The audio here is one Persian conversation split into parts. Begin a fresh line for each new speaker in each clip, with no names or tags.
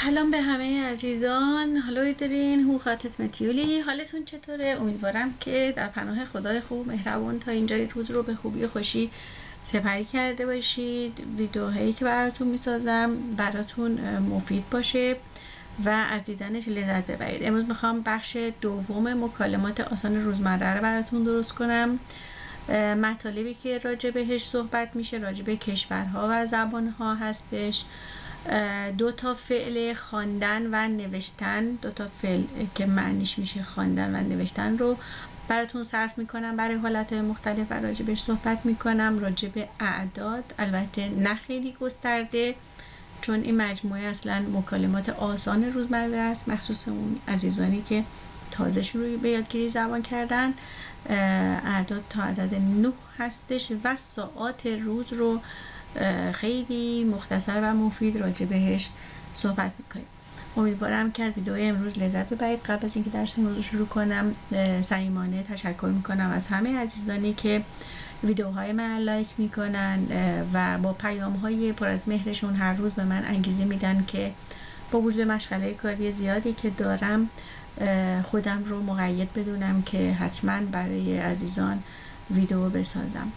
سلام به همه عزیزان. هالوی دارین هو خاطت متیولی، حالتون چطوره؟ امیدوارم که در پناه خدای خوب مهربان تا اینجای روز رو به خوبی و خوشی سپری کرده باشید. ویدیوهایی که براتون میسازم براتون مفید باشه و از دیدنش لذت ببرید. امروز میخوام بخش دوم مکالمات آسان روزمره رو براتون درست کنم. مطالبی که راجع بهش صحبت میشه راجع به کشورها و زبانها هستش. دو تا فعل خواندن و نوشتن، دو تا فعل که معنیش میشه خواندن و نوشتن رو براتون صرف میکنم برای حالتهای مختلف و راجع بهش صحبت میکنم. راجع به اعداد، البته نه خیلی گسترده چون این مجموعه اصلا مکالمات آسان روزمره است، مخصوص اون عزیزانی که تازه شروع به یادگیری زبان کردن. اعداد تا عدد 9 هستش و ساعات روز رو خیلی مختصر و مفید راجع بهش صحبت میکنیم. امیدوارم که از ویدیو امروز لذت ببرید. قبل از اینکه درس امروز رو شروع کنم صمیمانه تشکر میکنم از همه عزیزانی که ویدیوهای من لایک میکنن و با پیام‌های پر از مهرشون هر روز به من انگیزه میدن که با وجود مشغله کاری زیادی که دارم خودم رو مقید بدونم که حتما برای عزیزان ویدیو بسازم.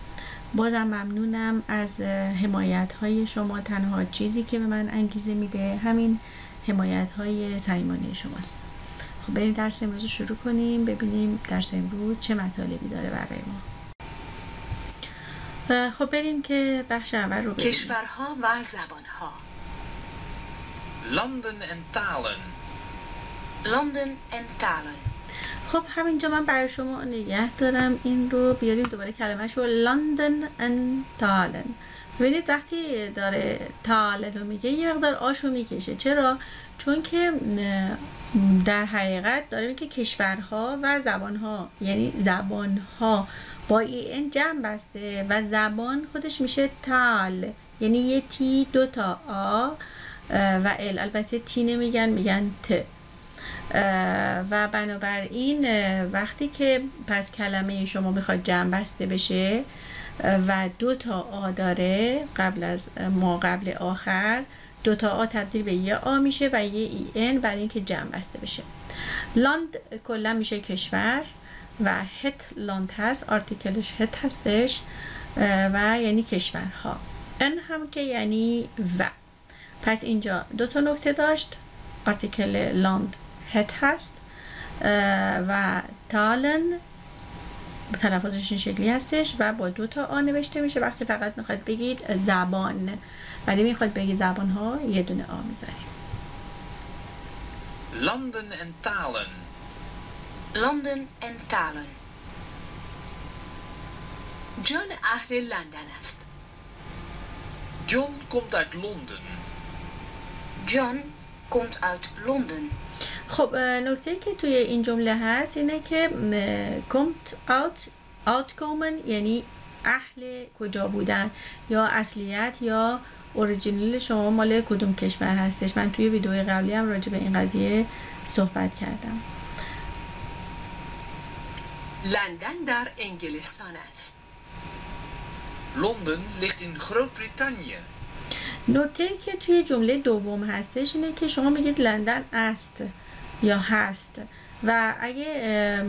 بازم ممنونم از حمایت های شما. تنها چیزی که به من انگیزه میده همین حمایت های صمیمانه شماست. خب بریم درس امروز رو شروع کنیم، ببینیم درس امروز چه مطالبی داره برای ما. خب بریم که بخش اول رو ببینیم.
کشورها و زبانها.
Landen en talen.
Landen en talen.
خب همینجا من برای شما نگه دارم این رو. بیاریم دوباره کلمه‌ش رو لندن ان تالن. ببینید وقتی داره تالن رو میگه یه مقدار آشو میکشه. چرا؟ چون که در حقیقت داره میگه کشورها و زبانها، یعنی زبانها با این جمع بسته و زبان خودش میشه تال، یعنی یه تی دو تا آ و ال. البته تی نمیگن، میگن ت. و بنابراین وقتی که پس کلمه شما میخواد جمع بسته بشه و دو تا آ داره قبل از ما قبل آخر، دو تا آ تبدیل به یه آ میشه و یه ای ان برای اینکه جمع بسته بشه. لاند کلا میشه کشور و هت لاند هست، آرتیکلش هت هستش و یعنی کشورها. ان هم که یعنی و. پس اینجا دو تا نکته داشت، آرتیکل لاند هت هست و تالن تلفظش این شکلی هستش و با دو تا آ نوشته میشه. وقتی فقط میخواد بگید زبان ولی میخواد بگید زبان ها یه دونه آ میذاریم.
Landen en talen.
Landen en talen. جان اهل لندن است.
John komt uit Londen.
John komt uit Londen.
خب نکته که توی این جمله هست اینه که komt out outkomen یعنی اهل کجا بودن یا اصلیت یا اوریجینال شما مال کدوم کشور هستش. من توی ویدیوی قبلی هم راجع به این قضیه صحبت کردم.
لندن در انگلستان است.
Londen ligt in Groot-Brittannië.
نکته که توی جمله دوم هستش اینه که شما میگید لندن است یا هست و اگه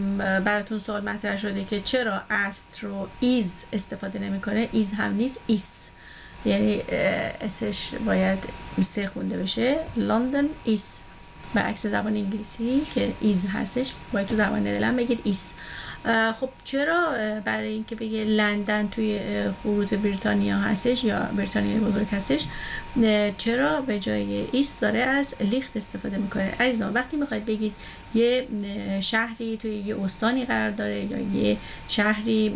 براتون سوال مطرح شده که چرا است رو ایز استفاده نمیکنه، ایز هم نیست، ایس، یعنی اسش باید سه خونده بشه. لندن ایس، برعکس زبان انگلیسی که ایز هستش باید تو زبان ندرلند بگید ایس. خب چرا برای اینکه بگه لندن توی خروج بریتانیا هستش یا بریتانیای بزرگ هستش، چرا به جای ایست داره از لیخت استفاده میکنه؟ عزیزان وقتی میخواید بگید یه شهری توی یه استانی قرار داره یا یه شهری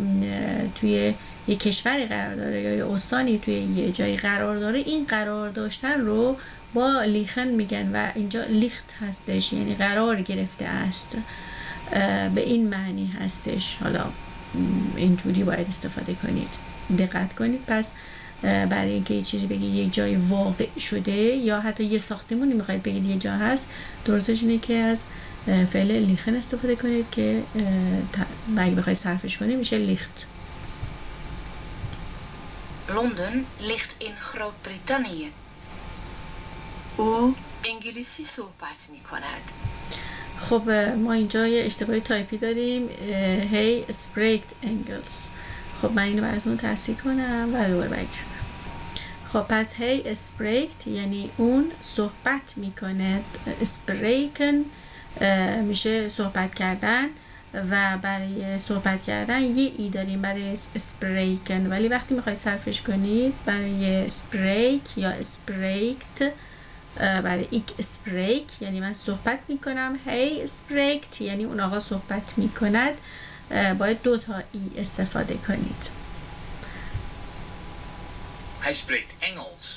توی یه کشوری قرار داره یا یه استانی توی یه جایی قرار داره، این قرار داشتن رو با لیخن میگن و اینجا لیخت هستش، یعنی قرار گرفته است، به این معنی هستش. حالا اینجوری باید استفاده کنید، دقت کنید. پس برای اینکه یه چیزی بگید یه جای واقع شده یا حتی یه ساختمونی میخواید بگید یه جا هست، درستش اینه که از فعل لیخن استفاده کنید که اگه بخواید صرفش کنید میشه لیخت.
Londen ligt in Groot-Brittannië. او انگلیسی صحبت می کند.
خب ما اینجا یه اشتباهی تایپی داریم. هی سپریکت انگلز. خب من اینو براتون تصحیح کنم و دوباره برگردم. خب پس هی اسپریکت یعنی اون صحبت میکنه. اسپریکن میشه صحبت کردن و برای صحبت کردن یه ای داریم برای اسپریکن، ولی وقتی میخوای صرفش کنید برای اسپریک یا اسپریکت برای ایک اسپریک یعنی من صحبت میکنم. هی اسپریکت یعنی اون آقا صحبت میکند، باید 2 تا ای استفاده کنید.
Hij spreekt Engels.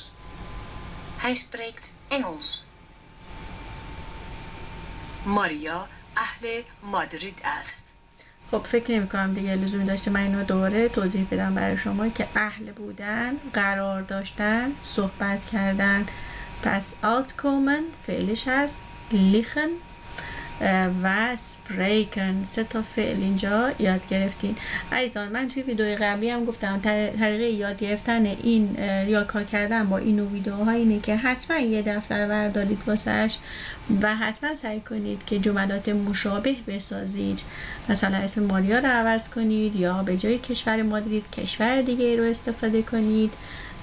Hij spreekt Engels. ماریا اهل مادرید است.
خب فکر نمی کنم دیگه لزومی داشته من اینو دوباره توضیح بدم برای شما که اهل بودن، قرار داشتن، صحبت کردن. پس outkomen فعلش هست لیخن و سپریکن. 3 تا فعل اینجا یاد گرفتین. عزیزان من توی ویدیوی قبلی هم گفتم طریقه یاد گرفتن این یا کار کردن با این ویدیوها اینه که حتما یه دفتر بردارید واسش و حتما سعی کنید که جملات مشابه بسازید. مثلا اسم ماریا رو عوض کنید یا به جای کشور مادرید کشور دیگه رو استفاده کنید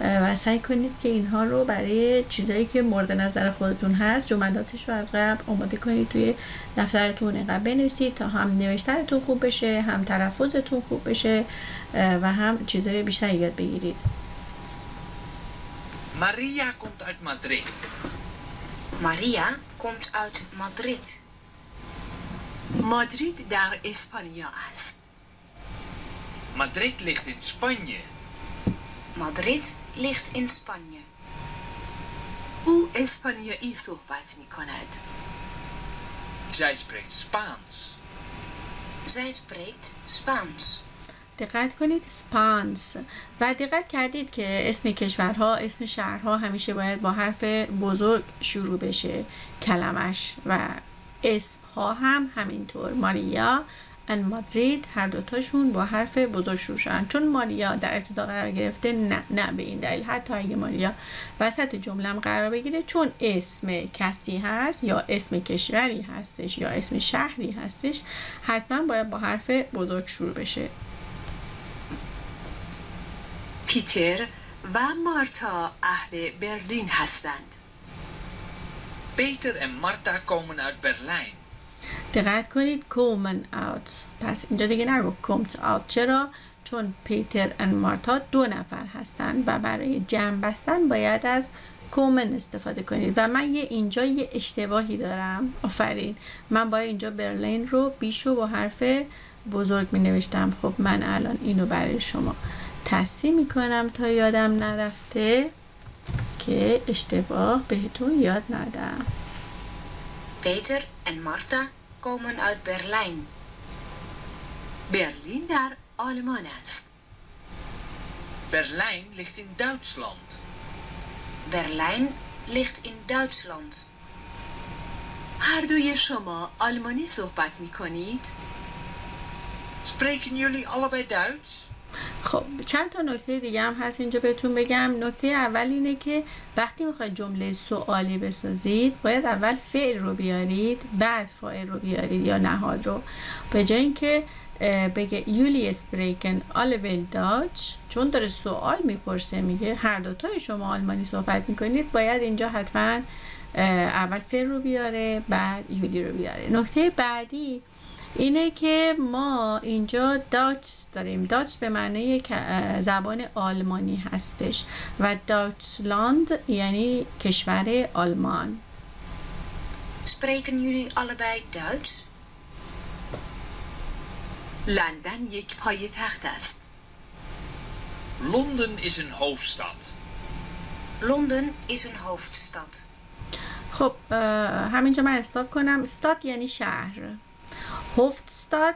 و سعی کنید که اینها رو برای چیزایی که مورد نظر خودتون هست جملاتش رو از قبل آماده کنید توی دفترتون اینقدر بنویسید تا هم نوشتنتون خوب بشه، هم تلفظتون خوب بشه و هم چیزای بیشتری یاد بگیرید.
Maria komt uit Madrid.
Maria komt uit Madrid.
مادرید در اسپانیا است.
Madrid ligt in Spanje.
Madrid ligt in Spanje.
او اسپانیایی صحبت می کند.
Zij spreekt Spaans.
Zij spreekt Spaans.
دقت کنید سپانس. و دقت کردید که اسم کشورها، اسم شهرها همیشه باید با حرف بزرگ شروع بشه کلمش و اسم ها هم همینطور. ماریا و مادرید هر دوتاشون با حرف بزرگ شروع شدن. چون ماریا در ابتدا قرار گرفته نه به این دلیل حتی اگه ماریا وسط جمله قرار بگیره چون اسم کسی هست یا اسم کشوری هستش یا اسم شهری هستش حتما باید با حرف بزرگ شروع بشه.
پیتر و مارتا اهل برلین هستند.
Peter en Marta komen uit Berlijn.
دقت کنید کومن اوت. پس اینجا دیگه نگو کومت اوت. چرا؟ چون پیتر و مارتا 2 نفر هستن و برای جمع بستن باید از کومن استفاده کنید و من اینجا یه اشتباهی دارم. آفرین، من باید اینجا برلین رو بیشو با حرف بزرگ می نوشتم. خب من الان اینو برای شما تصحیح می کنم تا یادم نرفته که اشتباه بهتون یاد ندم.
Peter en Marta komen uit Berlijn.
برلین در آلمان است.
Berlijn ligt in Duitsland.
Berlijn ligt in Duitsland.
هر دوی شما آلمانی صحبت می کنید؟
Spreken jullie allebei Duits?
خب چند تا نکته دیگه هم هست اینجا بهتون بگم. نکته اول اینه که وقتی میخواید جمله سوالی بسازید باید اول فعل رو بیارید بعد فاعل رو بیارید یا نهاد رو. به جای اینکه بگه یولی اسپریکن آلول داچ چون داره سوال میپرسه میگه هر دوتای شما آلمانی صحبت میکنید باید اینجا حتما اول فعل رو بیاره بعد یولی رو بیاره. نکته بعدی اینه که ما اینجا داچ داریم. داچ به معنی زبان آلمانی هستش و داچلاند یعنی کشور آلمان.
Spreken jullie allebei Duits?
لندن یک پایتخت است.
Londen is een hoofdstad.
Londen is een hoofdstad.
خب همینجا من استاپ کنم. استاد یعنی شهر. هوفدستاد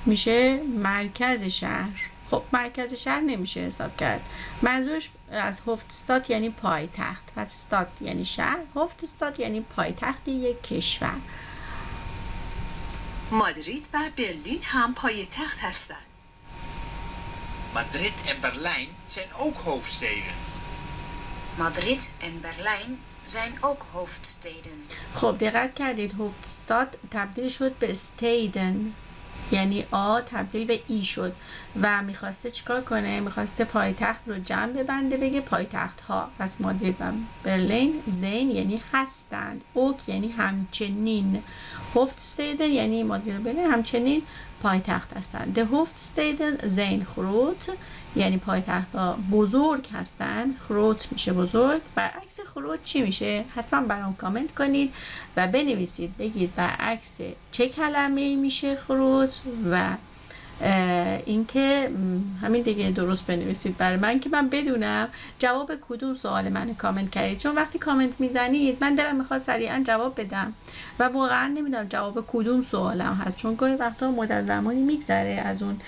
میشه مرکز شهر. خب مرکز شهر نمیشه حساب کرد. منظورش از هوفدستاد یعنی پایتخت. پس استاد یعنی شهر، هوفدستاد یعنی paytacht یک کشور.
مادرید و برلین هم پایتخت هستند.
Madrid en Berlijn zijn ook hoofdsteden.
Madrid en Berlijn zijn ook hoofdsteden.
خب دقت کردید هوفستاد تبدیل شد به استیدن، یعنی آ تبدیل به ای شد و میخواسته چیکار کنه؟ میخواسته پایتخت رو جمع ببنده بگه پایتخت ها. پس مادرید و برلین زین یعنی هستند، اوک یعنی همچنین، هوفستیدن یعنی مادرید و برلین همچنین پایتخت هستند. ده هوفستیدن زین خروت یعنی پایتخت ها بزرگ هستند، خروت میشه بزرگ. برعکس خروت چی میشه؟ حتما برام کامنت کنید و بنویسید بگید برعکس چه کلمه‌ای میشه خروت و اینکه همین دیگه درست بنویسید برای من که من بدونم جواب کدوم سوال من کامنت کردید، چون وقتی کامنت میزنید من دلم میخواد سریعا جواب بدم و واقعا نمیدونم جواب کدوم سوالم هست، چون گاهی وقتا مدت زمانی میگذره از اون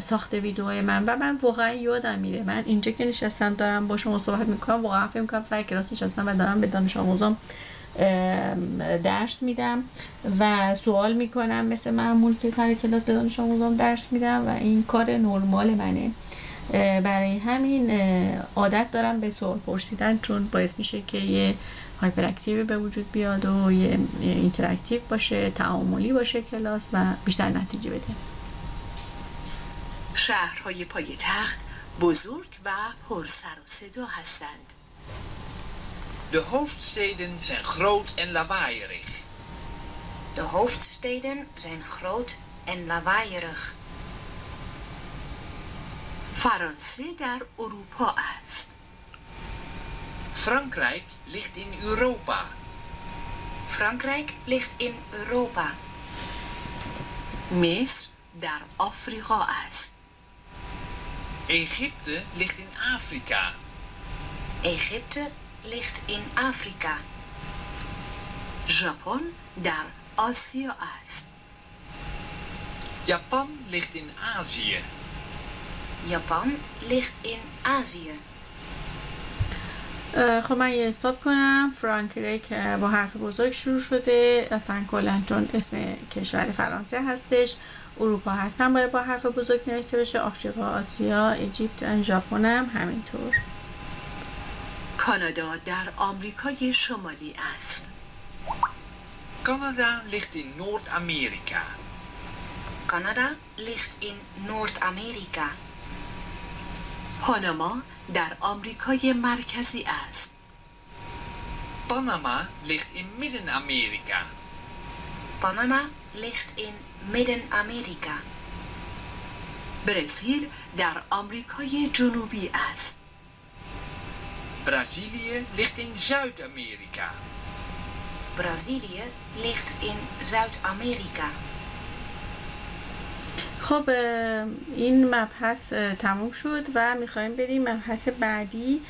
ساخت ویدیوهای من و من واقعا یادم میره. من اینجا که نشستم دارم با شما صحبت میکنم واقعا فکر میکنم سر کلاس نشستم و دارم به دانش آموزام درس میدم و سوال میکنم مثل معمول که سر کلاس به دانش آموزام درس میدم و این کار نرمال منه. برای همین عادت دارم به سوال پرسیدن، چون باعث میشه که یه هایپر اکتیو به وجود بیاد و یه اینتراکتیو باشه، تعاملی باشه کلاس و بیشتر نتیجه بده.
شهرهای پایتخت بزرگ و پر سر و صدا هستند.
De hoofdsteden zijn groot en lawaaierig.
De hoofdsteden zijn groot en lawaaierig.
فرانسه در اروپا است.
Frankrijk ligt in Europa.
Frankrijk ligt in Europa.
مصر در آفریقا است.
Egypte ligt in Afrika.
Egypte ligt in Afrika.
ژاپن در آسیا است.
Japan ligt in Azië.
Japan ligt in Azië.
خب من یه استاپ کنم. فرانکریک با حرف بزرگ شروع شده، اصلا کلا چون اسم کشور فرانسه هستش. اروپا حتما باید با حرف بزرگ نوشته بشه، آفریقا، آسیا، اجیپت، ژاپن هم همینطور.
کانادا در آمریکای شمالی است.
Canada ligt in Noord-Amerika.
Canada ligt in Noord-Amerika.
پاناما در آمریکای مرکزی است.
Panama ligt in Midden-Amerika.
Panama ligt in Midden-Amerika.
برزیل در آمریکای جنوبی است.
Brazilië ligt in Zuid-Amerika.
Brazilië ligt in Zuid-Amerika.
خب این مبحث تموم شد و میخوایم بریم مبحث بعدی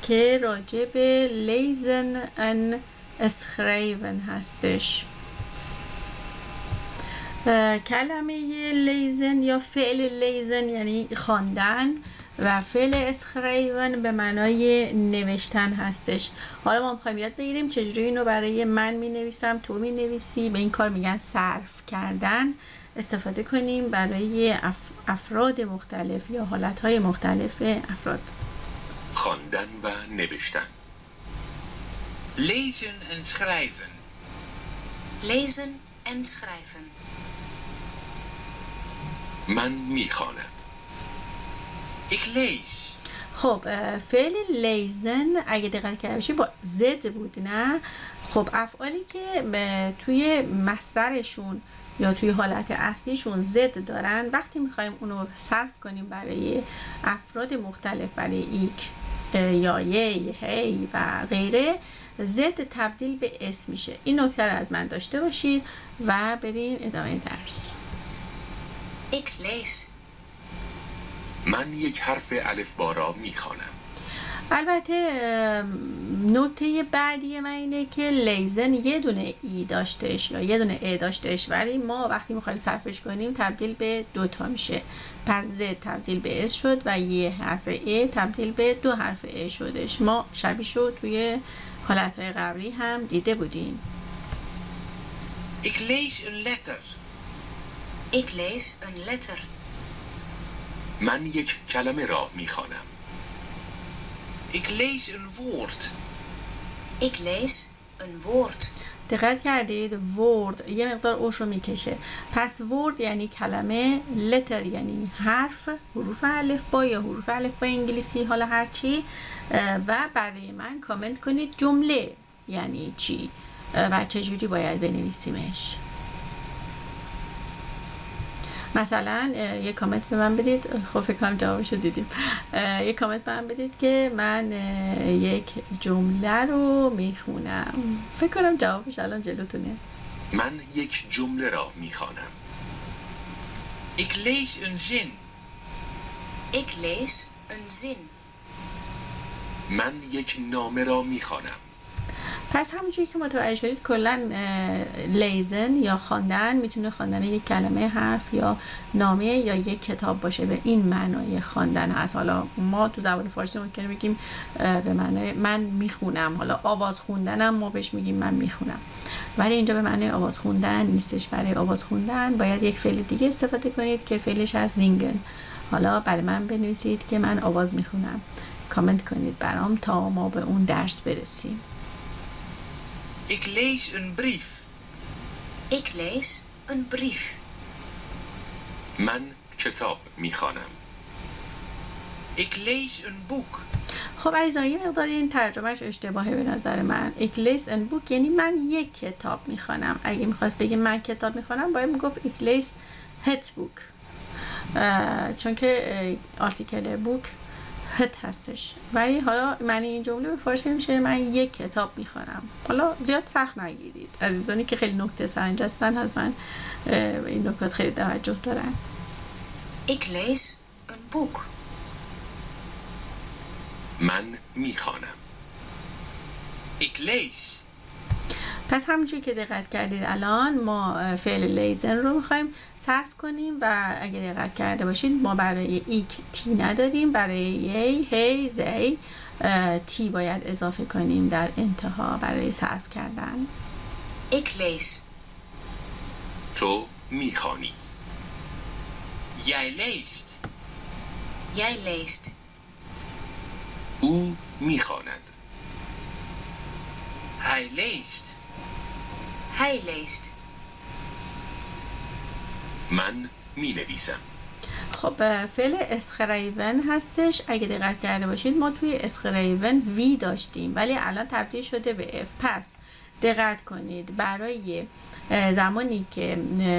که راجع به لیزن ان اسخریون هستش. کلمه لیزن یا فعل لیزن یعنی خواندن و فعل اسخریون به معنای نوشتن هستش. حالا ما میخوایم یاد بگیریم چجوری اینو برای من مینویسم، تو مینویسی، به این کار میگن صرف کردن، استفاده کنیم برای افراد مختلف یا حالتهای مختلف افراد.
خواندن و نوشتن.
Lezen en schrijven.
Lezen en schrijven.
من میخوانم.
Ik lees.
خب فعل لیزن اگه دقت کرده باشی با زد بود نه؟ خب افعالی که توی مصدرشون یا توی حالت اصلیشون زد دارن وقتی میخوایم اونو صرف کنیم برای افراد مختلف، برای ایک یا یی، هی و غیره، زد تبدیل به اسم میشه. این نکته رو از من داشته باشید و بریم ادامه درس.
Ik lees.
من یک حرف الفبا را میخوانم.
البته نکته بعدی من اینه که لیزن یه دونه ای داشتش یا یه دونه ای داشتش، ولی ما وقتی میخوایم صرفش کنیم تبدیل به دوتا میشه. پس زد تبدیل به اس شد و یه حرف ای تبدیل به دو حرف ای شدش. ما شبیه‌شو توی حالتهای قبلی هم دیده بودیم.
Ik lees een letter.
Ik lees een letter.
من یک کلمه را میخوانم.
Ik lees een woord.
Ik lees een woord.
دقت کردید ورد یه مقدار اوش رو میکشه. پس ورد یعنی کلمه، لتر یعنی حرف، حروف الف با یا حروف الف با انگلیسی، حالا هر چی. و برای من کامنت کنید جمله یعنی چی و چجوری باید بنویسیمش. مثلا یک کامنت به من بدید. خب فکر کنم جوابشو دیدیم. یک کامنت به من بدید که من یک جمله رو میخونم. فکر کنم جوابش الان جلوتونه.
من یک جمله را میخوانم.
Ik lees een zin.
Ik lees een zin.
من یک نامه را میخوانم.
پس همونجوری که متوجه شدید کلا لیزن یا خواندن میتونه خواندن یک کلمه، حرف یا نامه یا یک کتاب باشه. به این معنای خواندن هست. حالا ما تو زبان فارسی ممکنه بگیم به معنای من میخونم. حالا آواز خوندنم ما بهش میگیم من میخونم، ولی اینجا به معنای آواز خوندن نیستش. برای آواز خوندن باید یک فعل دیگه استفاده کنید که فعلش از زینگن. حالا برای من بنویسید که من آواز میخونم. کامنت کنید برام تا ما به اون درس برسیم.
Ik lees een brief.
Ik lees een brief.
من کتاب میخوانم.
Ik lees een boek.
خب عزیزان یه مقدار این ترجمهش اشتباهه به نظر من. اکلیس ان بوک یعنی من یک کتاب میخوانم. اگه میخواست بگه من کتاب میخوانم باید میگفت اکلیس هت بوک، چون که آرتیکل بوک هت هستش. ولی حالا معنی این جمله به فارسی میشه من یک کتاب میخوانم. حالا زیاد سخت نگیرید. عزیزانی که خیلی نکته سنج هستن حتما این نکات خیلی توجه دارن.
Ik lees een boek.
من میخوانم.
Ik lees.
پس همونجوری که دقت کردید الان ما فعل لیزن رو میخوایم صرف کنیم و اگه دقت کرده باشید ما برای ایک تی نداریم، برای یی، هی، زی تی باید اضافه کنیم در انتها برای صرف کردن.
Ik lees.
تو میخوانی.
Jij leest.
Jij leest.
او میخواند.
Hij leest.
Hij leest.
من مینویسم.
خب فعل اسخریون هستش. اگه دقت کرده باشید ما توی اسخریون وی داشتیم ولی الان تبدیل شده به اف. پس دقت کنید برای زمانی که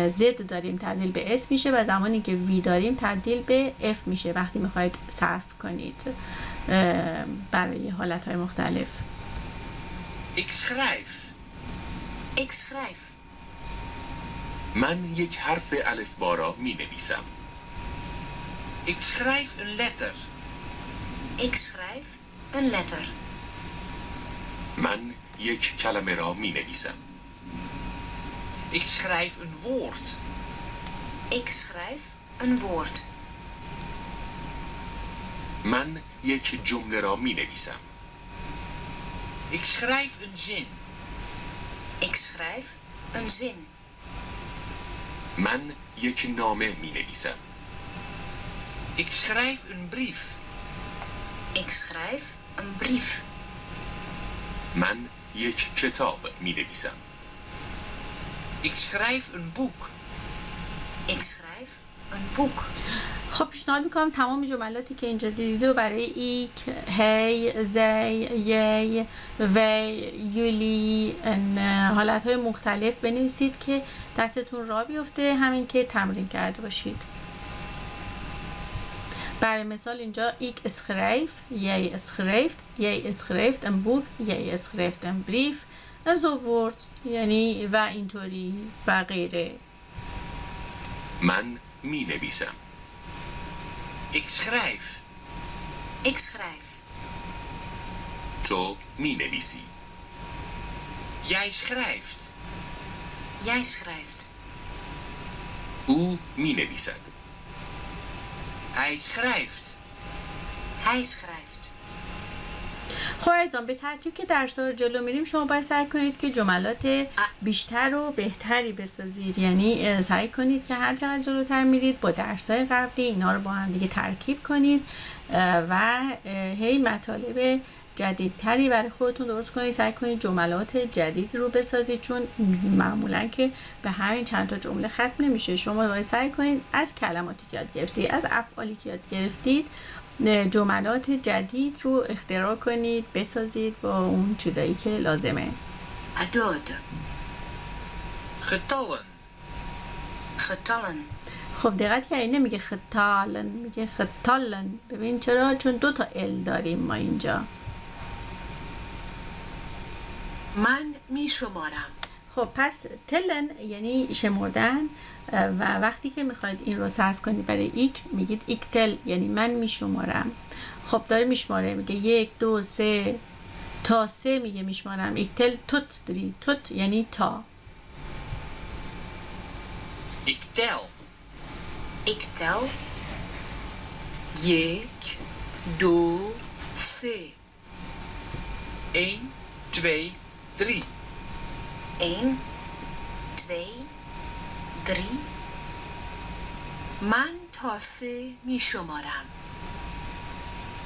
زد داریم تبدیل به اس میشه و زمانی که وی داریم تبدیل به اف میشه وقتی میخواید صرف کنید برای حالتهای مختلف.
Ik schrijf.
Ik schrijf.
من یک حرف الفبا را مینویسم.
Ik schrijf een letter.
Ik schrijf een letter.
من یک کلمه را مینویسم.
Ik schrijf een woord.
Ik schrijf een woord.
من یک جمله را مینویسم.
Ik schrijf een zin.
Ik schrijf een zin.
من یک نامه مینویسم.
Ik schrijf een brief.
Ik schrijf een brief.
من یک کتاب مینویسم.
Ik schrijf een boek.
Ik schrijf een boek.
خب پیشنهاد میکنم تمام جملاتی که اینجا دیدید و برای ایک، هی، زی، یی، وی، یولی حالتهای مختلف بنویسید که دستتون راه بیفته همین که تمرین کرده باشید. برای مثال اینجا ایک اسخریف، یی اسخریفت، یی اسخریفت ان بوک، یی اسخریفت ان بریف انزوورد یعنی و اینطوری و غیره.
من مینویسم.
Ik schrijf.
Ik schrijf.
تو مینویسی.
Jij schrijft.
Jij schrijft.
او مینویسد.
Hij schrijft.
Hij schrijft.
خب عزیزان به ترتیب که درس رو جلو میریم شما باید سعی کنید که جملات بیشتر و بهتری بسازید. یعنی سعی کنید که هر چقدر جلوتر میرید با درس‌های قبلی اینا رو با هم دیگه ترکیب کنید و هی مطالب جدیدتری برای خودتون درست کنید. سعی کنید جملات جدید رو بسازید، چون معمولا که به همین چند تا جمله ختم نمیشه. شما باید سعی کنید از کلماتی که یاد گرفتید، از افعالی که یاد گرفتید، جملات جدید رو اختراع کنید، بسازید با اون چیزایی که لازمه.
اعداد.
Getallen.
getallen,
خب دقت کردید نمیگه خطالن، میگه خطالن. ببین چرا؟ چون 2 تا ال داریم ما اینجا.
من می شمارم.
خب پس تلن یعنی شمردن و وقتی که میخواید این رو صرف کنید برای ایک میگید ایک تل، یعنی من میشمارم. خب داره میشماره، میگه 1 2 3 تا 3 میگه میشمارم. ایک تل توت دری، توت یعنی تا.
Ik tel.
ik tel,
1 2 3.
1, 2, 3.
1, 2, 3,
من تا 3 می شمارم.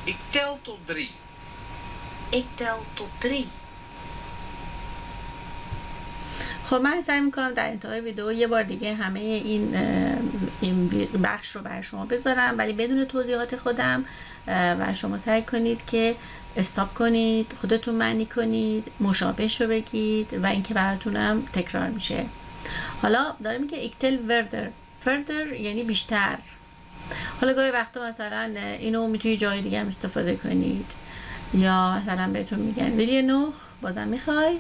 Ik tel tot 3.
ik tel tot 3.
خب من سعی میکنم در انتهای ویدیو یه بار دیگه همه این بخش رو برای شما بذارم، ولی بدون توضیحات خودم و شما سعی کنید که استاپ کنید، خودتون معنی کنید، مشابهش رو بگید و اینکه براتونم تکرار میشه. حالا داره میگه ایکتل وردر، فردر یعنی بیشتر. حالا گاهی وقتا مثلا اینو میتونید جای دیگه هم استفاده کنید، یا مثلا بهتون میگن ویلی نوخ، بازم میخوای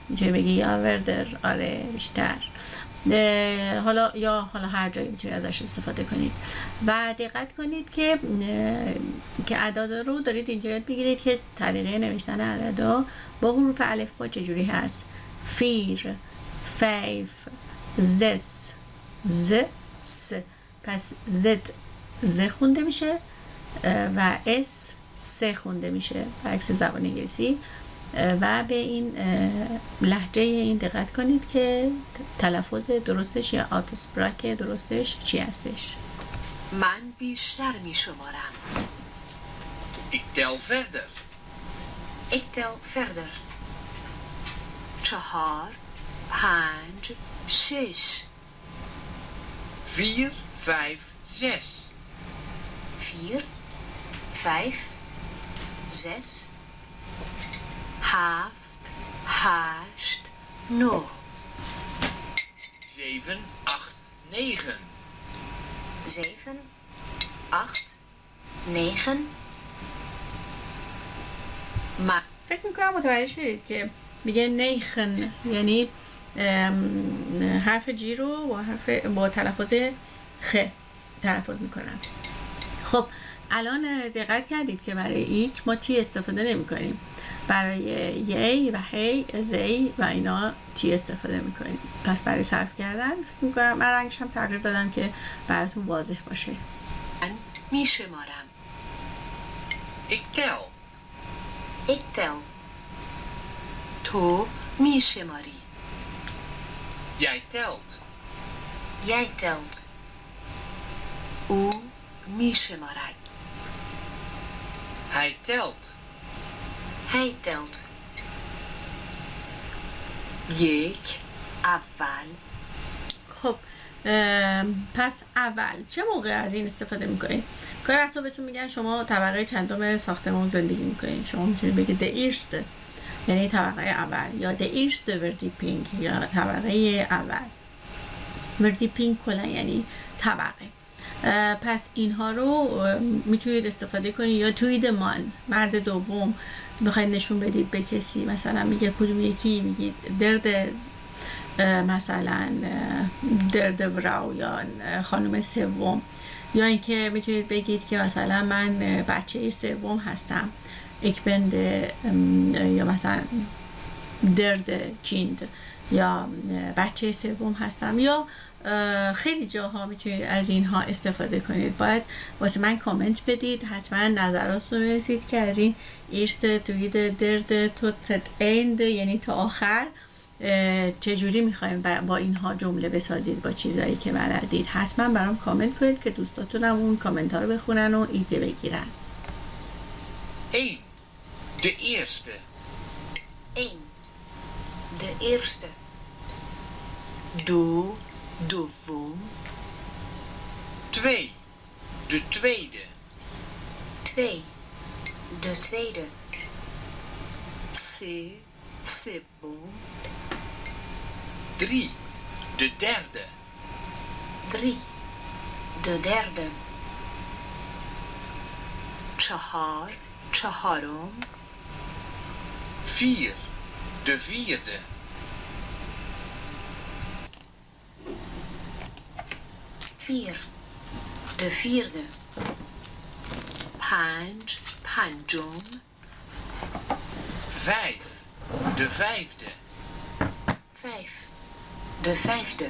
میتونی بگی یا وردر، آره بیشتر. حالا هر جایی میتونید ازش استفاده کنید و دقت کنید که اعداد رو دارید اینجا یاد بگیرید که طریقه نوشتن اعدادا با حروف الفبا چجوری هست. 4 5 6 ز س. پس زد ز خونده میشه و اس س خونده میشه برعکس زبان انگلیسی. و به این لهجه این دقت کنید که تلفظ درستش یا آتسپراک درستش چی هستش.
من بیشتر می شمارم.
Ik tel verder.
ik tel verder.
4 5 6.
4, 5, 6.
4, 5, 6,
7 8 9.
7, 8, 9.
7, 8, 9.
من
فکر میکنم متوجه شدید که میگه نیخن یعنی حرف جی رو با تلفظ خ تلفظ میکنم. خب الان دقت کردید که برای ایک ما تی استفاده نمی کنیم، برای یی و هی زی و اینا تی استفاده می کنیم. پس برای صرف کردن فکر میکنم من رنگش هم تغییر دادم که براتون واضح باشه.
می شمارم.
Ik tel.
ik tel,
تو می شماری.
Jij telt.
jij telt,
او می شمارد.
Hij telt.
hij telt.
1 اول.
خب پس اول چه موقع از این استفاده میکنید؟ گاهی وقتا بهتون میگن شما طبقه چندم ساختمان زندگی میکنید، شما میتونید بگید the eerste یعنی طبقه اول، یا the eerste verdieping یا طبقه اول. verdieping کلا یعنی طبقه. پس اینها رو میتونید استفاده کنید. یا توی مان مرد دوم بخواید نشون بدید به کسی، مثلا میگه کدوم یکی، میگید درد مثلا درد وراو یا خانم سوم. یا اینکه میتونید بگید که مثلا من بچه سوم هستم، اکبند، یا مثلا درد کیند، یا بچه سوم هستم. یا خیلی جاها میتونید از اینها استفاده کنید. باید واسه من کامنت بدید، حتما نظراتتون بنویسید که از این ایرست توید درد توتت ایند یعنی تا آخر چجوری میخوایم با اینها جمله بسازید با چیزایی که بلدید. حتما برام کامنت کنید که دوستاتونم اون کامنت ها رو بخونن و ایده بگیرن.
1. De eerste.
1. De eerste.
2 دوم
2. De tweede.
2. De tweede.
3 سوم
3. De derde.
3. De derde.
4 چهارم
4. De vierde.
4. De vierde.
5 پنجم
5. De vijfde.
5. De vijfde.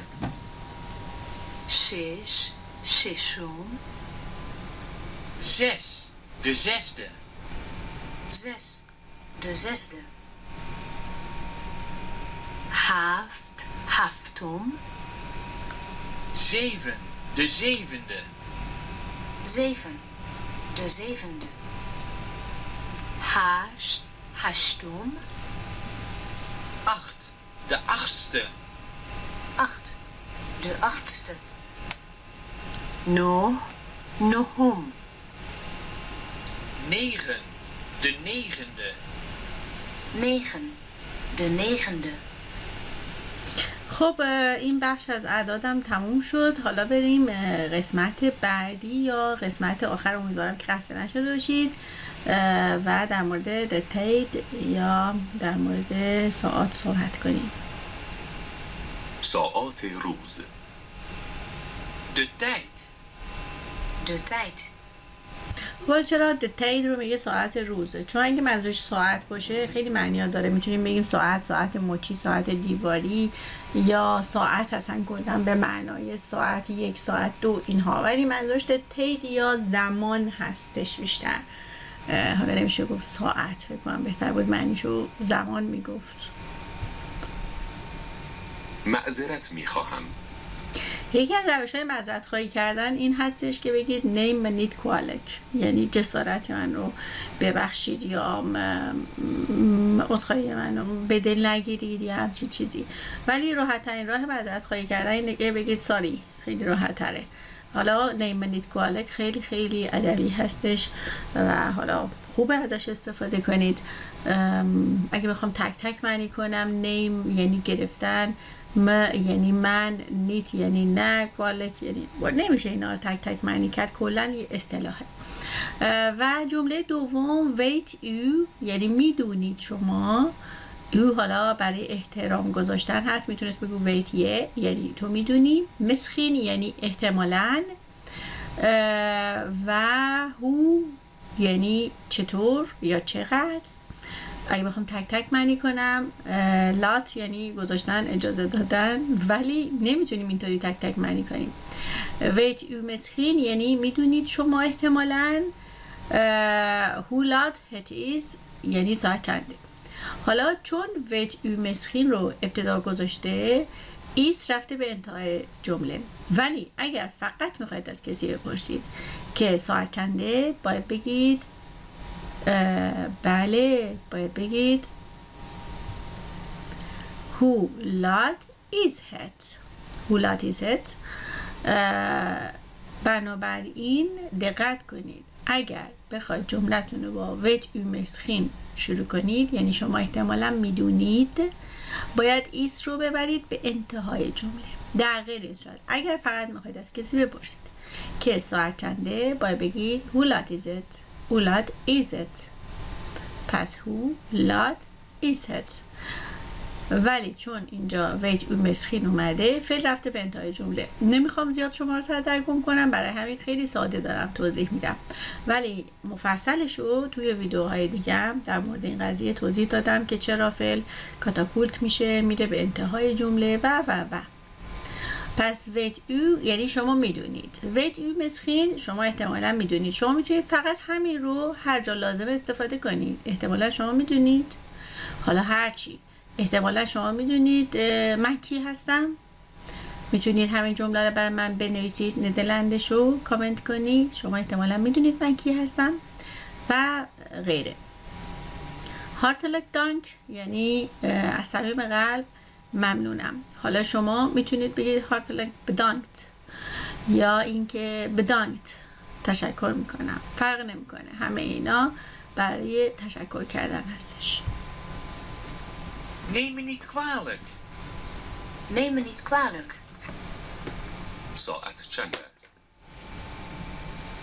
6 ششم
6. De zesde.
6. De zesde.
7 هفتم
7. De zevende.
7. De zevende.
8 هشتم
8. De achtste.
8. De achtste.
9 نهم
9. De negende.
9. De negende.
خب این بخش از اعدادم تموم شد. حالا بریم قسمت بعدی یا قسمت آخر. امیدوارم که خسته نشده باشید و در مورد دتید یا در مورد ساعات صحبت کنیم.
ساعات روز.
De tijd.
De tijd.
حالا چرا دتید رو میگه ساعت روزه؟ چون اگه منظورش ساعت باشه خیلی معنی داره. میتونیم بگیم ساعت مچی، ساعت دیواری، یا ساعت اصلا کلا به معنای ساعت 1 ساعت 2 اینها. ولی منظورش دتید یا زمان هستش بیشتر. حالا نمیشه گفت ساعت، فکر کنم بهتر بود معنیشو زمان میگفت.
معذرت میخواهم.
یکی از روش‌های معذرت خواهی کردن این هستش که بگید نیم منید کوالک، یعنی جسارت من رو ببخشید یا عذرخواهی من رو به دل نگیرید یا همچین چیزی. ولی راحت ترین راه معذرت خواهی کردن اینه که بگید ساری، خیلی راحت تره. حالا نیم منید کوالک خیلی خیلی ادبی هستش و حالا خوبه ازش استفاده کنید. اگه بخوام تک تک معنی کنم، نیم یعنی گرفتن، یعنی من، نیت یعنی نه، کوالک یعنی نمیشه اینا رو تک تک معنی کرد، کلا یه اصطلاحه. و جمله دوم wait you یعنی میدونید شما. او حالا برای احترام گذاشتن هست، میتونست بگو wait یه یعنی تو میدونی. مسخین یعنی احتمالاً. و هو یعنی چطور یا چقدر. اگه بخوام تک تک معنی کنم، لات یعنی گذاشتن، اجازه دادن، ولی نمیتونیم اینطوری تک تک معنی کنیم. ویت او مسخین یعنی میدونید شما احتمالاً. هو لات هت ایز یعنی ساعت چنده. حالا چون ویت او مسخین رو ابتدا گذاشته، ایس رفته به انتهای جمله. ولی اگر فقط میخواید از کسی بپرسید که ساعت چنده، باید بگید بله، باید بگید Who lot is it? Who lot is it? بنابراین دقت کنید، اگر بخواید جملتون رو با ویت او مسخین شروع کنید، یعنی شما احتمالا میدونید، باید ایس رو ببرید به انتهای جمله. در غیر این صورت اگر فقط میخواید از کسی بپرسید که ساعت چنده، باید بگید Who lot is it? Who lot is it? پس who lot is it. ولی چون اینجا ویت او مسخین اومده، فعل رفته به انتهای جمله. نمیخوام زیاد شما رو سردرگم کنم، برای همین خیلی ساده دارم توضیح میدم، ولی مفصلش رو توی ویدیوهای دیگه در مورد این قضیه توضیح دادم که چرا فعل کاتاپولت میشه، میره به انتهای جمله و. پس ویت او یعنی شما میدونید. ویت او مسخین شما احتمالا میدونید. شما میتونید فقط همین رو هر جا لازم استفاده کنید. احتمالا شما میدونید. حالا هرچی احتمالا شما میدونید من کی هستم. میتونید همین جمله رو برای من بنویسید، ندرلندش رو کامنت کنید. شما احتمالا میدونید من کی هستم و غیره. هارتلک دانک یعنی از صمیم قلب ممنونم. حالا شما میتونید بگید هارتلک بدانکت یا اینکه بدانکت تشکر میکنم، فرق نمیکنه، همه اینا برای تشکر کردن هستش.
Neem me niet kwalijk.
Neem me niet kwalijk.
ساعت چند است؟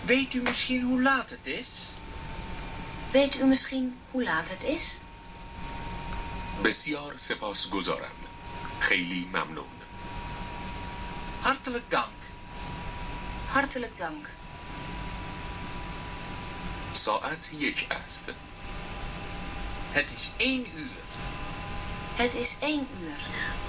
Weet u misschien hoe laat het is?
Weet u misschien hoe laat het is?
بسیار سپاسگزارم. خیلی ممنون.
Hartelijk dank.
Hartelijk dank.
ساعت 1 است.
Het is 1 uur.
Het is 1 uur.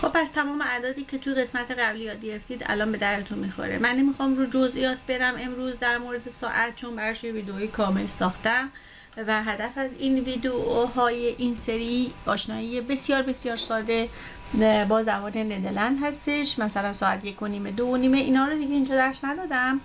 خب پس تمام اعدادی که توی قسمت قبلی یاد گرفتید الان به درتون میخوره. من نمیخوام رو جزئیات برم امروز در مورد ساعت، چون براش یه ویدئوی کامل ساختم و هدف از این ویدئوهای این سری آشنایی بسیار بسیار ساده با زبان ندرلند هستش. مثلا ساعت 1:30 2:30 اینا رو دیگه اینجا درس ندادم،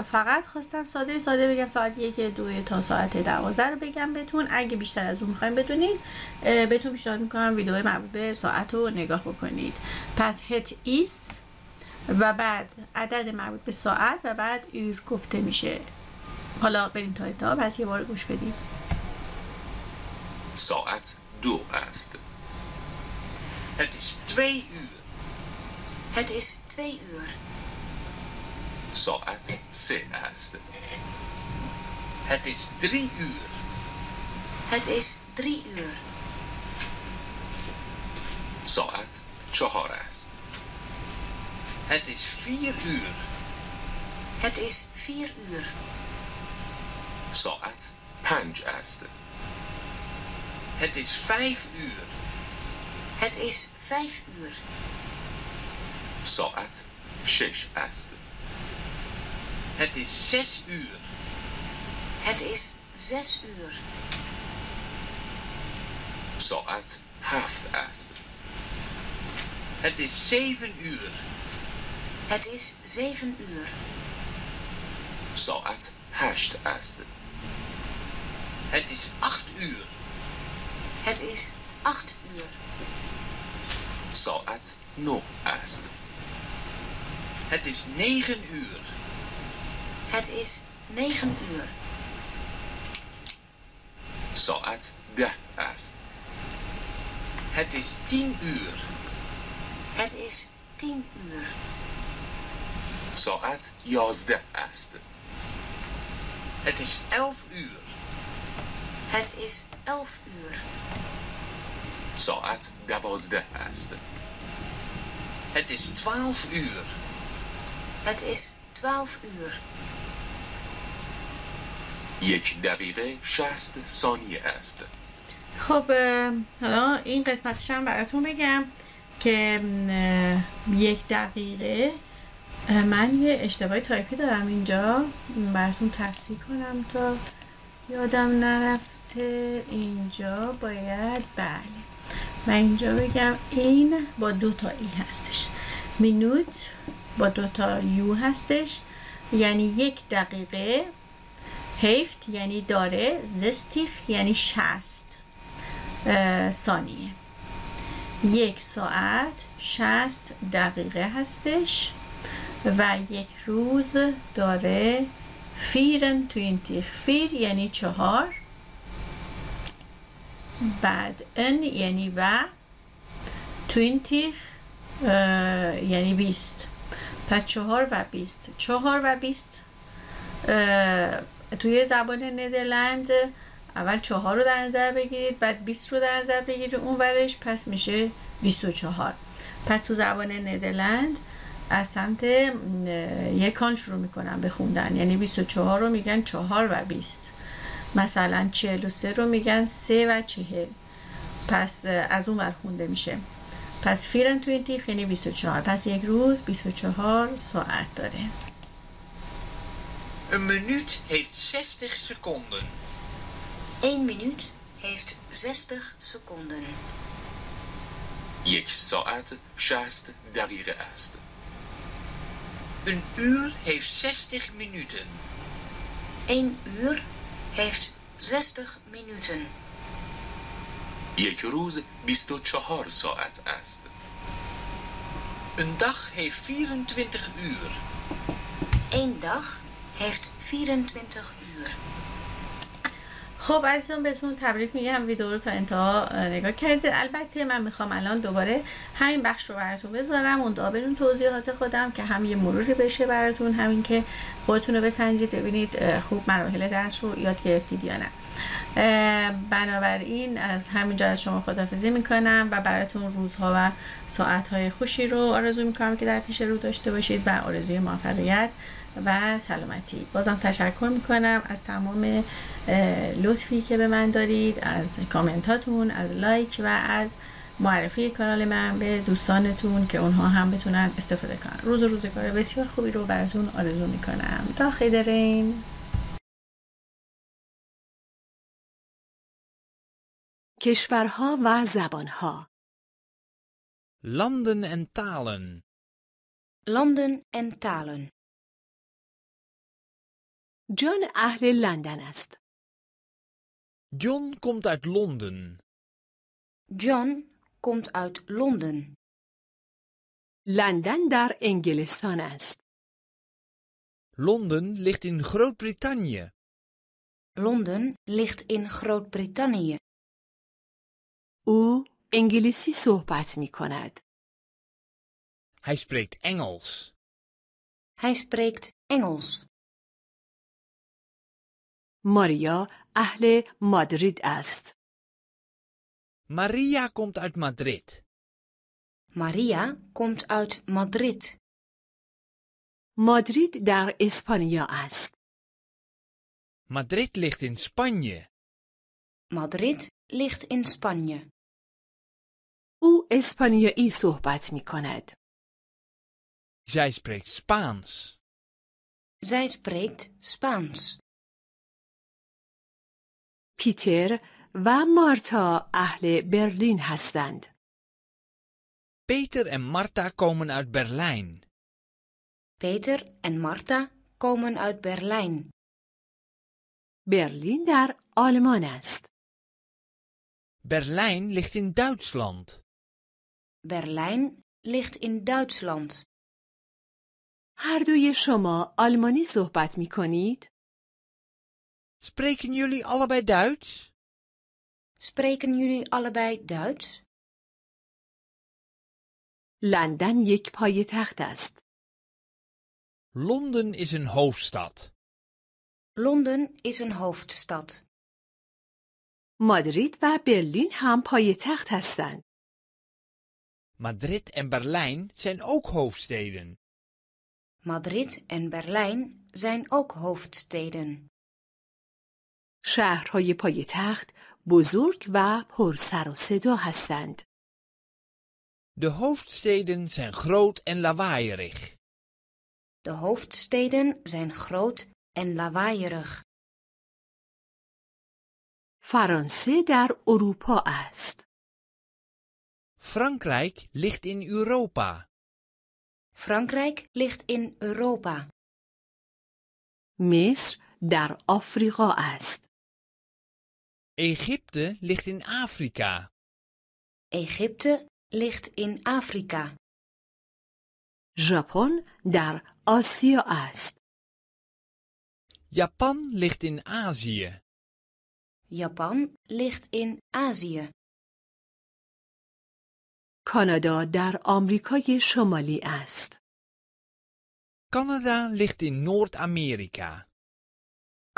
فقط خواستم ساده ساده بگم ساعت 1 2 تا ساعت 12 رو بگم بهتون. اگه بیشتر از اون میخوایم بدونید بهتون پیشنهاد میکنم ویدئو مربوط به ساعت رو نگاه بکنید. پس هت ایس و بعد عدد مربوط به ساعت و بعد ایر گفته میشه. حالا بریم تا پس یه بار گوش بدید.
ساعت 2 است.
Het is 2 uur.
Het is 2 uur.
ساعت 3 است.
Het is 3 uur.
Het is 3 uur.
ساعت 4 است.
Het is 4 uur.
Het is 4 uur.
ساعت 5 است.
Het is 5 uur.
Het is 5 uur.
ساعت 6 است.
Het is 6 uur.
Het is 6 uur.
ساعت 7 است.
Het is 7 uur.
Het is 7 uur.
ساعت 8 است.
Het is 8 uur.
Het is 8 uur.
ساعت 9 است.
Het is 9 uur.
Het is 9 uur.
ساعت 10 است.
Het is 10 uur.
Het is 10 uur.
ساعت 11 است.
Het is 11 uur.
Het is 11 uur.
ساعت 12 است.
Het is 12 uur.
Het is 12 uur.
1 دقیقه 60 ثانیه است.
خب حالا این قسمتش هم براتون بگم که 1 دقیقه من یه اشتباهی تایپی دارم اینجا، براتون تصحیح کنم تا یادم نرفته. اینجا باید من اینجا بگم این با 2 تا ای هستش، مینوت با 2 تا یو هستش، یعنی 1 دقیقه، هیفت یعنی داره، زستیخ یعنی 60 ثانیه. 1 ساعت 60 دقیقه هستش و 1 روز داره 24. 4 یعنی 4، بعد ان یعنی و، 20 یعنی 20. پس 4 و 20. 4 و 20 توی زبان ندرلند اول 4 رو در نظر بگیرید، بعد 20 رو در نظر بگیرید اون ورش، پس میشه 24. پس تو زبان ندرلند از سمت یکان شروع میکنن به خوندن، یعنی 24 رو میگن 4 و 20. مثلا 43 رو میگن 3 و 40. پس از اون ور خونده میشه. پس 24 یعنی 24. پس 1 روز 24 ساعت داره.
Een minuut heeft 60 seconden.
1 minuut heeft 60 seconden.
یک ساعت 60 دقیقه است.
Een uur heeft 60 minuten.
1 uur heeft 60 minuten.
یک روز 24 ساعت است.
Een dag heeft 24 uur.
1 dag heeft 24 uur.
خب عزیزان بهتون تبریک میگم، ویدیو رو تا انتها نگاه کردید. البته من میخوام الان دوباره همین بخش رو براتون بذارم اون برون توضیحات خودم که هم یه مروری بشه براتون، همین که خودتون رو بسنجید ببینید خوب مراحل درس رو یاد گرفتید یا نه. بنابراین از همینجا از شما خداحافظی میکنم و براتون روزها و ساعتهای خوشی رو آرزو میکنم که در پیش رو داشته باشید و آرزوی موفقیت و سلامتی. بازم تشکر میکنم از تمام لطفی که به من دارید، از کامنتاتون، از لایک و از معرفی کانال من به دوستانتون که اونها هم بتونن استفاده کنن. روز و روزگار بسیار خوبی رو براتون آرزو میکنم. تا خیر دارین.
کشورها و زبانها.
Landen en talen.
Landen en talen.
جان اهل لندن است.
John komt uit Londen.
John komt uit Londen.
لندن در انگلستان است.
Londen ligt in Groot-Brittannië.
Londen ligt in Groot-Brittannië.
او انگلیسی صحبت می کند.
Hij spreekt Engels.
Hij spreekt Engels.
ماریا اهل مادرید است.
Maria komt uit Madrid.
Maria komt uit Madrid.
مادرید در اسپانیا است.
Madrid ligt in Spanje.
Madrid ligt in Spanje.
او اسپانیایی صحبت می کند.
Zij spreekt Spaans.
Zij spreekt Spaans.
پیتر و مارتا اهل برلین هستند.
Peter en Marta komen uit Berlijn.
Peter en Marta komen uit Berlijn.
برلین در آلمان است.
Berlijn ligt in Duitsland.
Berlijn ligt in Duitsland.
هر دوی شما آلمانی صحبت می کنید؟
Spreken jullie allebei Duits?
Spreken jullie allebei Duits?
لندن یک پایتخت است.
Londen is een hoofdstad.
Londen is een hoofdstad.
مادرید و برلین هم پایتخت هستند.
Madrid en Berlijn zijn ook hoofdsteden.
Madrid en Berlijn zijn ook hoofdsteden.
شهرهای پایتخت بزرگ و پر سر و صدا هستند.
De hoofdsteden zijn groot en lawaaierig.
De hoofdsteden zijn groot en lawaaierig.
فرانسه در اروپا است.
Frankrijk ligt in Europa.
Frankrijk ligt in Europa.
مصر در آفریقا است.
Egypte ligt in Afrika.
Egypte ligt in Afrika.
ژاپن در آسیا است.
Japan ligt in Azië.
Japan ligt in Azië.
کانادا در آمریکای شمالی است.
Canada ligt in Noord-Amerika.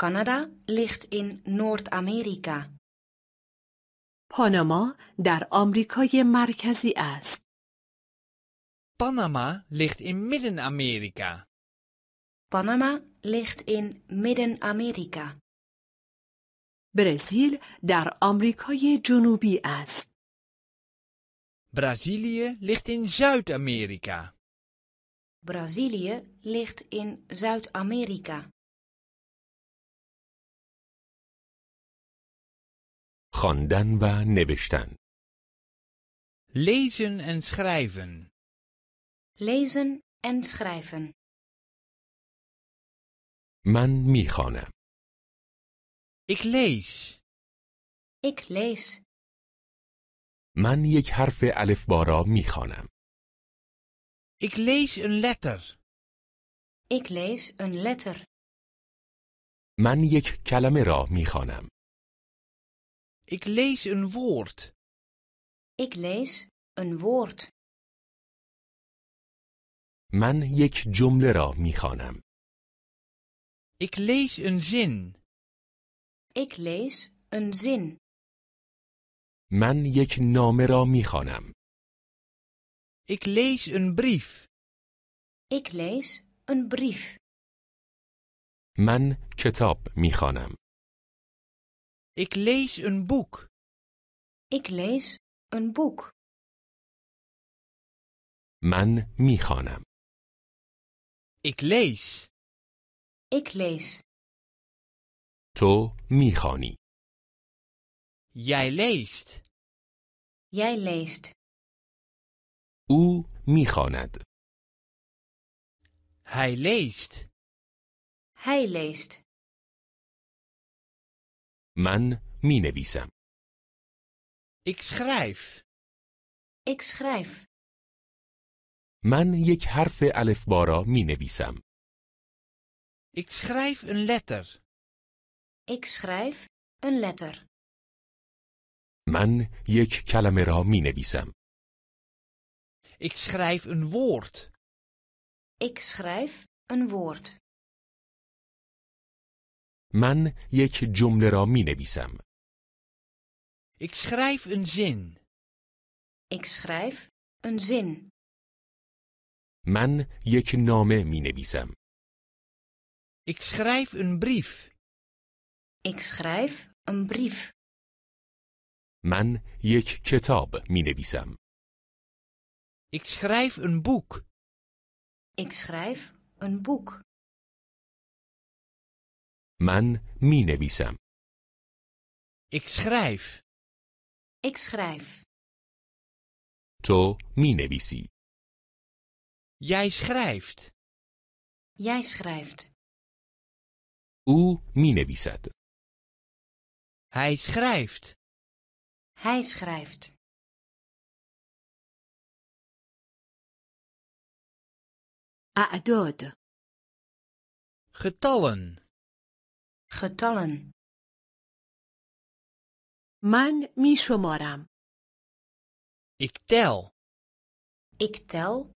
Canada ligt in Noord-Amerika.
پاناما در آمریکای مرکزی است.
Panama ligt in Midden-Amerika.
Panama ligt in Midden-Amerika.
برزیل در آمریکای جنوبی است.
Brazilië ligt in Zuid-Amerika.
Brazilië ligt in Zuid-Amerika.
خواندن و نوشتن.
Lezen en schrijven.
Lezen en schrijven.
من میخوانم.
Ik lees.
Ik lees.
من یک حرف الفبا را میخوانم.
Ik lees een letter.
Ik lees een letter.
من یک کلمه را میخوانم.
Ik lees een woord.
Ik lees een woord.
من یک جمله را میخوانم.
Ik lees een zin.
Ik lees een zin.
من یک نامه را میخوانم.
Ik lees een brief.
Ik lees een brief.
من کتاب میخوانم.
Ik lees een boek.
Ik lees een boek.
من میخوانم.
Ik lees.
Ik lees.
تو میخوانی.
Jij leest.
Jij leest.
او میخواند.
Hij leest.
Hij leest.
من مینویسم.
Ik schrijf.
Ik schrijf.
من یک حرف الفبا را مینویسم.
Ik schrijf een letter.
Ik schrijf een letter.
من یک کلمه را مینویسم.
Ik schrijf een woord.
Ik schrijf een woord.
من یک جمله را مینویسم.
Ik schrijf een zin.
Ik schrijf een zin.
من یک نامه مینویسم.
Ik schrijf een brief.
Ik schrijf een brief.
من یک کتاب مینویسم.
Ik schrijf een boek.
Ik schrijf een boek.
من مینویسم.
Ik schrijf.
Ik schrijf.
تو مینویسی.
Jij schrijft.
Jij schrijft.
او مینویسد.
Hij schrijft.
Hij schrijft.
اعداد.
Getallen.
Getallen.
من می شمارم.
Ik tel.
Ik tel.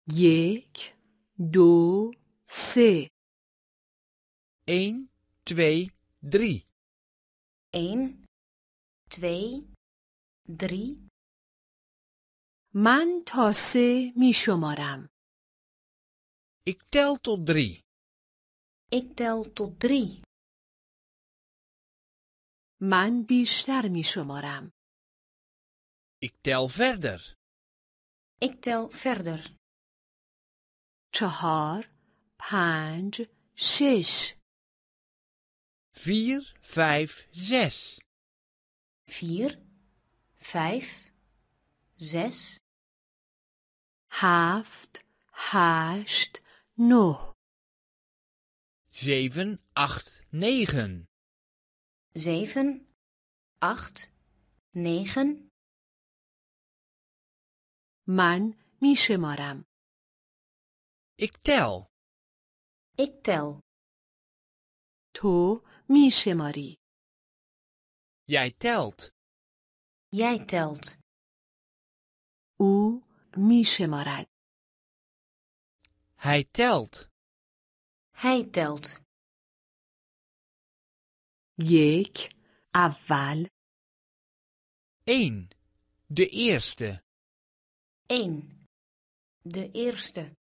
1 2 3.
1, 2, 3.
1 2 3.
من تا 3 می شمارم.
Ik tel tot 3.
Ik tel tot 3.
من بیشتر می شمارم.
Ik tel verder.
Ik tel verder.
4 5 6.
4, 5, 6.
4 5 6
7 8 9.
7, 8, 9.
7 8 9.
من می شمارم.
Ik tel.
Ik tel.
تو می شماری.
Jij telt.
Jij telt.
او می شمارد.
Hij telt.
Hij telt.
1 اول.
1. De eerste.
1 de eerste.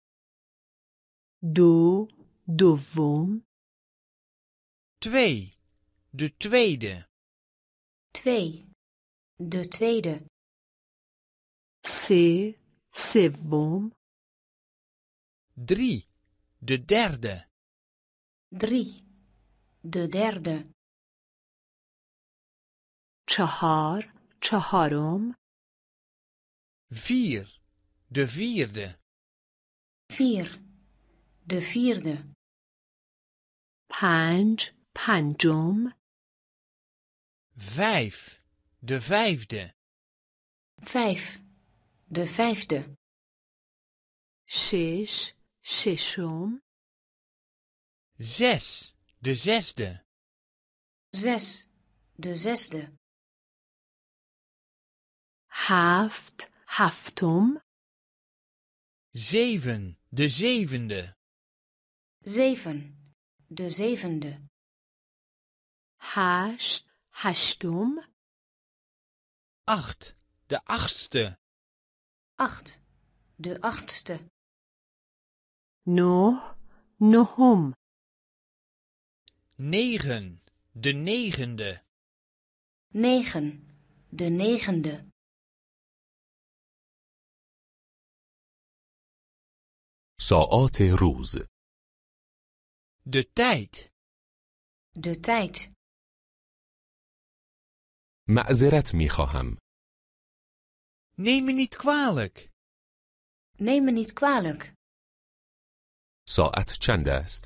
2 دوم.
2. De tweede.
2 de tweede.
3 سوم.
3. De derde.
3 de derde.
4 چهارم.
4. De vierde.
4. De vierde.
5 پنجم
5. De vijfde.
5. De vijfde.
6 ششم
6. De zesde.
6. De zesde.
7 هفتم
7. De zevende.
7. De zevende.
8 هشتم
8. De achtste.
8. De achtste.
9 نهم
9. De negende.
9. De negende.
ساعات روز.
De tijd.
De tijd.
معذرت می خواهم.
Neem me niet kwalijk.
Neem me niet kwalijk.
ساعت چند است؟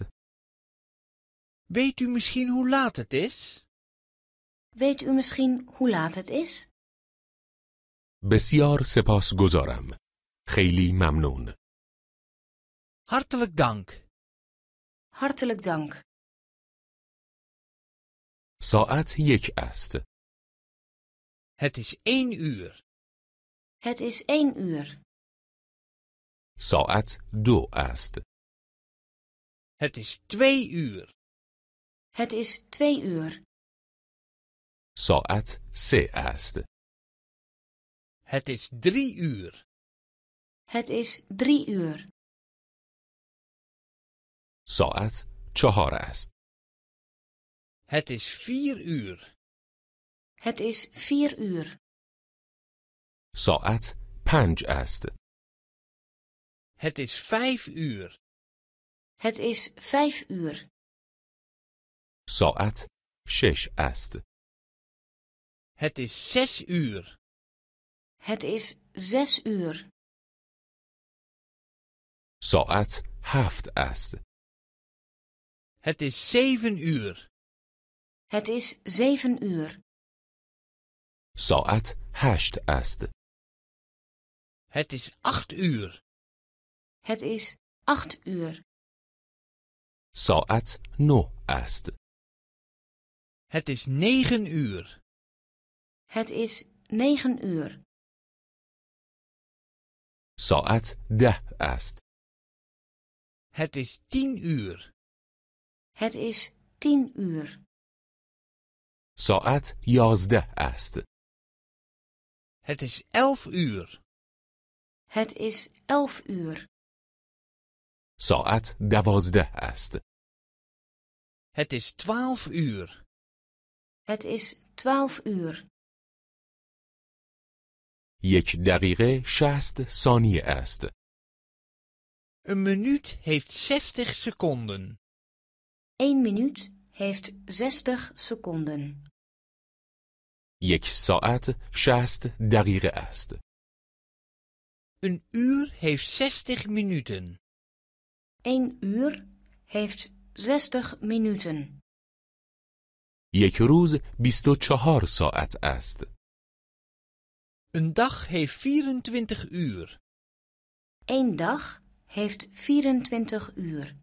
Weet u misschien hoe laat het is?
Weet u misschien hoe laat het is?
بسیار سپاسگزارم. خیلی ممنون.
Hartelijk dank.
Hartelijk dank.
ساعت 1 است.
Het is 1 uur.
Het is 1 uur.
ساعت 2 است.
Het is 2 uur.
Het is 2 uur.
ساعت 3 است.
Het is 3 uur.
Het is 3 uur.
ساعت 4 است.
Het is 4 uur.
Het is 4 uur.
ساعت 5 است.
Het is 5 uur.
Het is 5 uur.
ساعت 6 است.
Het is 6 uur.
Het is 6 uur.
ساعت 7 است.
Het is 7 uur.
Het is 7 uur.
ساعت 8 است.
Het is 8 uur.
Het is 8 uur.
ساعت 9 است.
Het is 9 uur.
Het is 9 uur.
ساعت 10 است.
Het is 10 uur.
Het is 10 uur.
ساعت 11 است.
Het is 11 uur.
Het is 11 uur.
ساعت 12 است.
Het is 12 uur.
Het is 12 uur.
1 دقیقه 60 ثانیه است.
Een minuut heeft 60 seconden.
1 minuut heeft 60 seconden.
1 ساعت 60 دقیقه است.
Een uur heeft 60 minuten.
1 uur heeft 60 minuten.
1 روز 24 ساعت است.
Een dag heeft 24 uur.
1 dag heeft 24 uur.